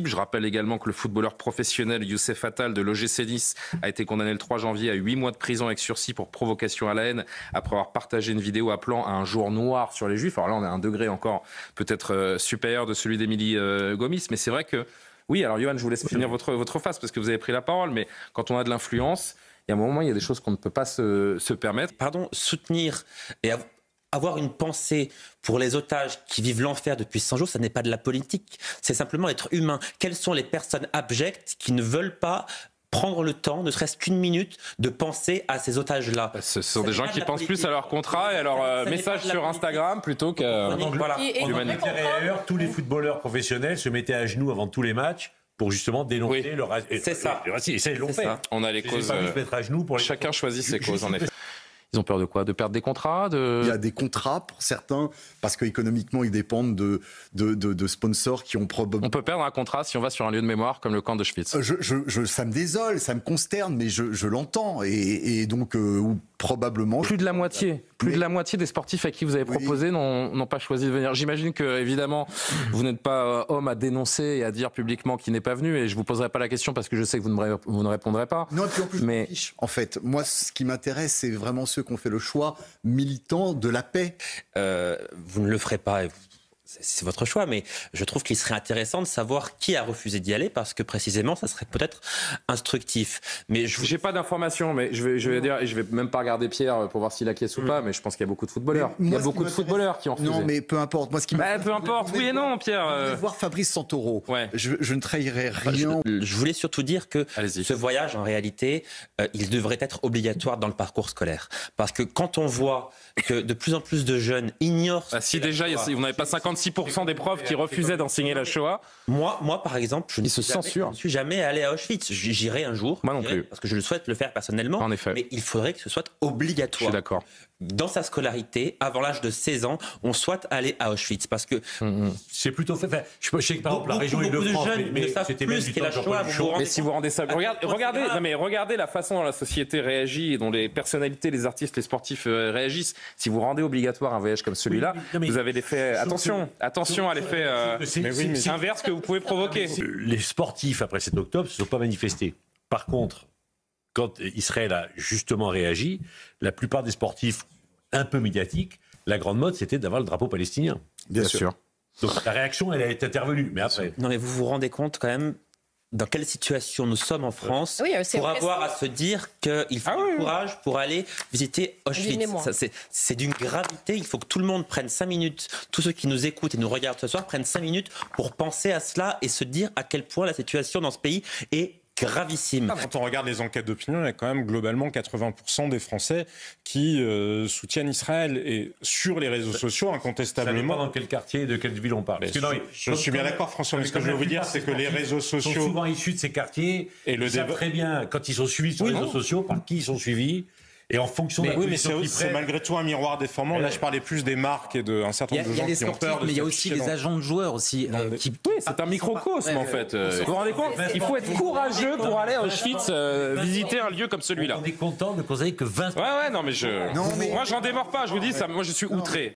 Je rappelle également que le footballeur professionnel Youssef Attal de l'OGC Nice a été condamné le 3 janvier à 8 mois de prison avec sursis pour provocation à la haine après avoir partagé une vidéo appelant à un jour noir sur les Juifs. Alors là, on est à un degré encore peut-être supérieur de celui d'Émilie Gomis, mais c'est vrai que... Oui, alors Johan, je vous laisse finir votre phase parce que vous avez pris la parole, mais quand on a de l'influence, il y a un moment, il y a des choses qu'on ne peut pas se permettre. Pardon, soutenir et avoir une pensée pour les otages qui vivent l'enfer depuis 100 jours, ça n'est pas de la politique, c'est simplement être humain. Quelles sont les personnes abjectes qui ne veulent pas prendre le temps, ne serait-ce qu'une minute, de penser à ces otages-là? Ce sont des gens qui pensent plus à leur contrat et à leur message sur Instagram plutôt qu'à... Voilà. Ailleurs, tous les footballeurs professionnels se mettaient à genoux avant tous les matchs pour justement dénoncer le racisme. C'est ça. Et ça, ils l'ont fait. On a les causes... à genoux pour Chacun choisit ses causes, en effet. Ils ont peur de quoi? De perdre des contrats? Il y a des contrats pour certains, parce qu'économiquement, ils dépendent de sponsors qui ont probablement... On peut perdre un contrat si on va sur un lieu de mémoire comme le camp d'Auschwitz. Ça me désole, ça me consterne, mais je l'entends. Et donc, probablement... Plus de la moitié des sportifs à qui vous avez proposé n'ont pas choisi de venir. J'imagine que, évidemment, vous n'êtes pas homme à dénoncer et à dire publiquement qu'il n'est pas venu, et je ne vous poserai pas la question parce que je sais que vous ne répondrez pas. Non, et puis en plus, je m'en fiche. En fait, moi, ce qui m'intéresse, c'est vraiment ceux qui ont fait le choix militant de la paix. Vous ne le ferez pas, et c'est votre choix, mais je trouve qu'il serait intéressant de savoir qui a refusé d'y aller, parce que précisément, ça serait peut-être instructif. Mais j'ai pas d'informations, mais je vais dire, et je vais même pas regarder Pierre pour voir s'il acquiesce ou pas, mais je pense qu'il y a beaucoup de footballeurs. Il y a beaucoup de footballeurs qui ont refusé. Non, mais peu importe. Moi, ce qui peu importe, oui et non, Pierre. Voir Fabrice Santoro. Ouais. Je ne trahirai rien. Je voulais surtout dire que ce voyage, en réalité, il devrait être obligatoire dans le parcours scolaire. Parce que quand on voit que de plus en plus de jeunes ignorent... si déjà, vous n'avez pas 56% des profs qui refusaient d'enseigner la Shoah. Moi, par exemple, je ne suis jamais allé à Auschwitz. J'irai un jour. Moi non plus. Parce que je le souhaite le faire personnellement. En effet. Mais il faudrait que ce soit obligatoire. Je suis d'accord. Dans sa scolarité, avant l'âge de 16 ans, on souhaite aller à Auschwitz. Parce que c'est plutôt fait. Je sais que par exemple, la région Île-de-France, mais c'était plus qu'est la Shoah. Mais si vous rendez ça... Regardez la façon dont la société réagit et dont les personnalités, les artistes, les sportifs réagissent. Si vous rendez obligatoire un voyage comme celui-là, vous avez l'effet... Attention à l'effet inverse que vous pouvez provoquer. Les sportifs, après 7 octobre, ne se sont pas manifestés. Par contre, quand Israël a justement réagi, la plupart des sportifs un peu médiatiques, la grande mode, c'était d'avoir le drapeau palestinien. Bien sûr. Donc la réaction, elle est intervenue. Mais après... Non, mais vous vous rendez compte quand même dans quelle situation nous sommes en France pour avoir à se dire qu'il faut du courage pour aller visiter Auschwitz. C'est d'une gravité. Il faut que tout le monde prenne 5 minutes, tous ceux qui nous écoutent et nous regardent ce soir, prennent 5 minutes pour penser à cela et se dire à quel point la situation dans ce pays est gravissime. Quand on regarde les enquêtes d'opinion, il y a quand même globalement 80% des Français qui soutiennent Israël. Et sur les réseaux sociaux, incontestablement... Ça dépend dans quel quartier, de quelle ville on parle. Je suis bien d'accord, François, mais ce que je veux vous dire, c'est que les réseaux sociaux... sont souvent issus de ces quartiers, et ils savent très bien, quand ils sont suivis sur les réseaux sociaux, par qui ils sont suivis. Et en fonction de la position qu'ils c'est malgré tout un miroir déformant. Là, je parlais plus des marques et d'un certain nombre de gens qui ont peur. Mais il y a aussi les agents de joueurs aussi. Oui, c'est un microcosme en fait. Vous vous rendez compte? Il faut être courageux pour aller à Auschwitz visiter un lieu comme celui-là. On est content de constater que 20... Ouais, non mais moi j'en démords pas, je vous dis, moi je suis outré.